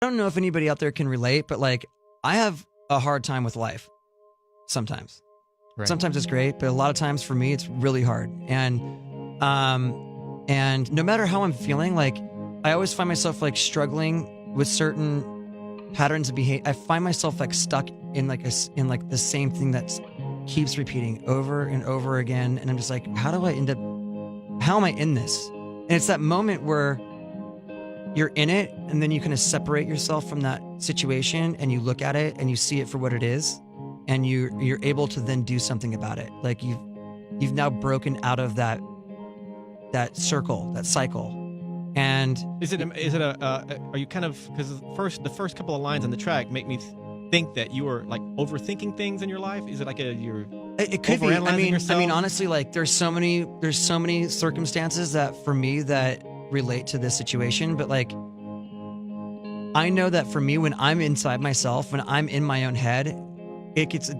don't know if anybody out there can relate, but like I have a hard time with life sometimes. Right. Sometimes it's great, but a lot of times for me it's really hard. And no matter how I'm feeling, like I always find myself like struggling with certain patterns of behavior. I find myself like stuck in like the same thing that keeps repeating over and over again. And I'm just like, how am I in this? And it's that moment where you're in it and then you kind of separate yourself from that situation and you look at it and you see it for what it is. And you're able to then do something about it. Like you've now broken out of that circle, that cycle. And are you kind of, because the first couple of lines on the track make me think that you were like overthinking things in your life? Is it like it could be. I mean, honestly, like there's so many circumstances that for me that relate to this situation, but like I know that for me, when I'm inside myself, when I'm in my own head, it gets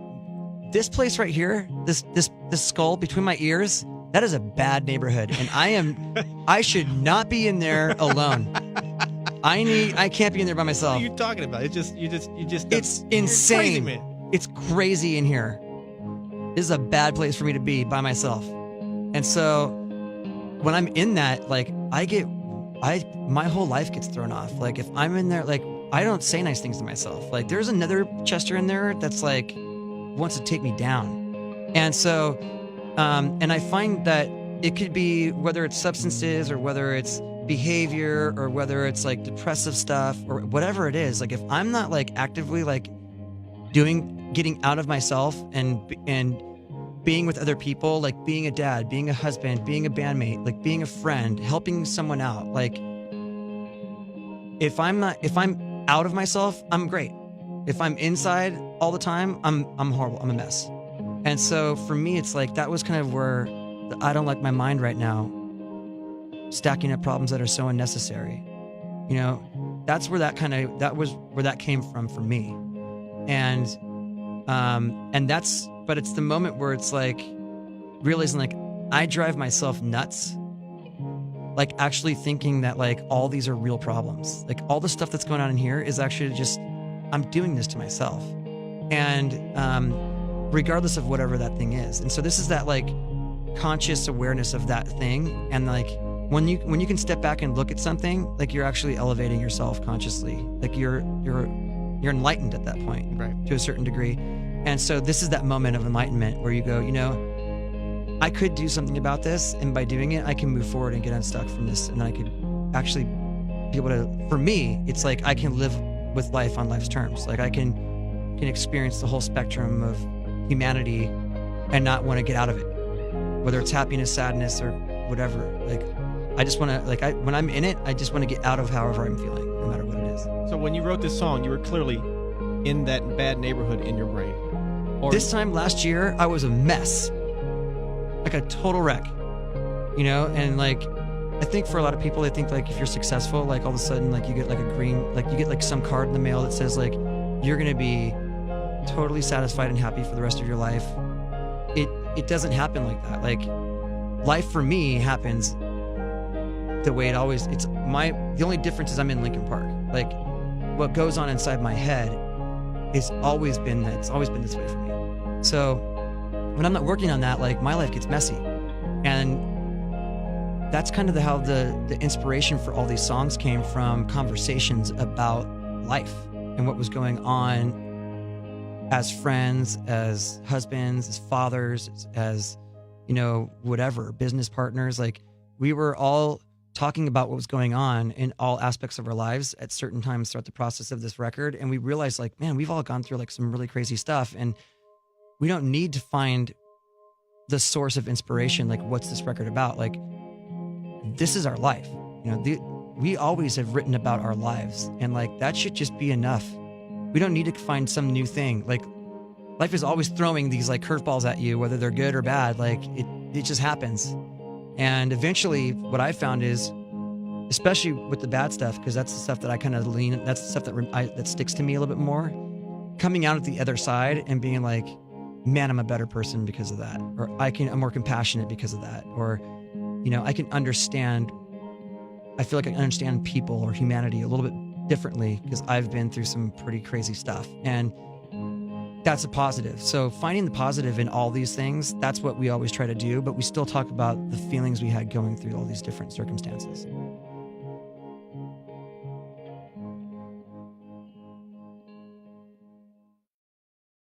this place right here, this skull between my ears. That is a bad neighborhood, and I should not be in there alone. I can't be in there by myself. What are you talking about? It's insane. Crazy, man. It's crazy in here. This is a bad place for me to be by myself. And so when I'm in that, like my whole life gets thrown off. Like if I'm in there, like I don't say nice things to myself. Like there's another Chester in there that's like wants to take me down. And so, and I find that it could be whether it's substances or whether it's behavior or whether it's like depressive stuff or whatever it is. Like if I'm not like actively like getting out of myself and being with other people, like being a dad, being a husband, being a bandmate, like being a friend, helping someone out. Like if I'm out of myself, I'm great. If I'm inside all the time, I'm horrible. I'm a mess. And so for me, it's like that was kind of where I don't like my mind right now, stacking up problems that are so unnecessary. You know, that's where that came from for me. And but it's the moment where it's like realizing like I drive myself nuts, like actually thinking that like all these are real problems. Like all the stuff that's going on in here is actually just, I'm doing this to myself. And regardless of whatever that thing is. And so this is that like conscious awareness of that thing. And like when you can step back and look at something, like you're actually elevating yourself consciously. Like you're enlightened at that point, right, to a certain degree. And so this is that moment of enlightenment where you go, you know, I could do something about this, and by doing it, I can move forward and get unstuck from this, and then I could actually be able to, for me, it's like I can live with life on life's terms. Like I can experience the whole spectrum of humanity and not want to get out of it, whether it's happiness, sadness, or whatever. Like I just want to, like when I'm in it, I just want to get out of however I'm feeling, no matter what it is. So when you wrote this song, you were clearly in that bad neighborhood in your brain. This time last year, I was a mess, like a total wreck, you know? And like, I think for a lot of people, they think like if you're successful, like all of a sudden, like you get like you get like some card in the mail that says like, you're going to be totally satisfied and happy for the rest of your life. It doesn't happen like that. Like life for me happens the way it always, the only difference is I'm in Lincoln Park. Like what goes on inside my head it's always been this way for me. So when I'm not working on that, like my life gets messy. And that's kind of how the inspiration for all these songs came from, conversations about life and what was going on as friends, as husbands, as fathers, as, you know, whatever, business partners. Like we were all talking about what was going on in all aspects of our lives at certain times throughout the process of this record. And we realized like, man, we've all gone through like some really crazy stuff, and we don't need to find the source of inspiration. Like, what's this record about? Like, this is our life. You know, we always have written about our lives, and like, that should just be enough. We don't need to find some new thing. Like, life is always throwing these like curveballs at you, whether they're good or bad. Like it just happens. And eventually what I found is, especially with the bad stuff, because that's the stuff that I kind of that's the stuff that sticks to me a little bit more, coming out at the other side and being like, man, I'm a better person because of that. Or I'm more compassionate because of that. Or, you know, I feel like I understand people or humanity a little bit differently because I've been through some pretty crazy stuff. And that's a positive. So finding the positive in all these things, that's what we always try to do, but we still talk about the feelings we had going through all these different circumstances.